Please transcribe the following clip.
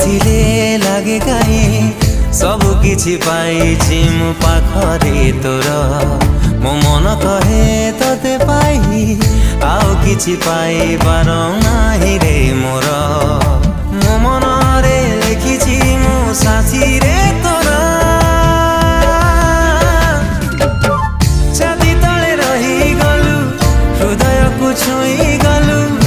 नथिले लागे काहे सब किछि पाइछि मु पाखरे तोर मो मन कहे तोते पाई आउ किछि पाई पार नाही रे मोर मो मन रे लिखिछि मो साथी रे तोर छाती तले रही गलु हृदय को छुई गलु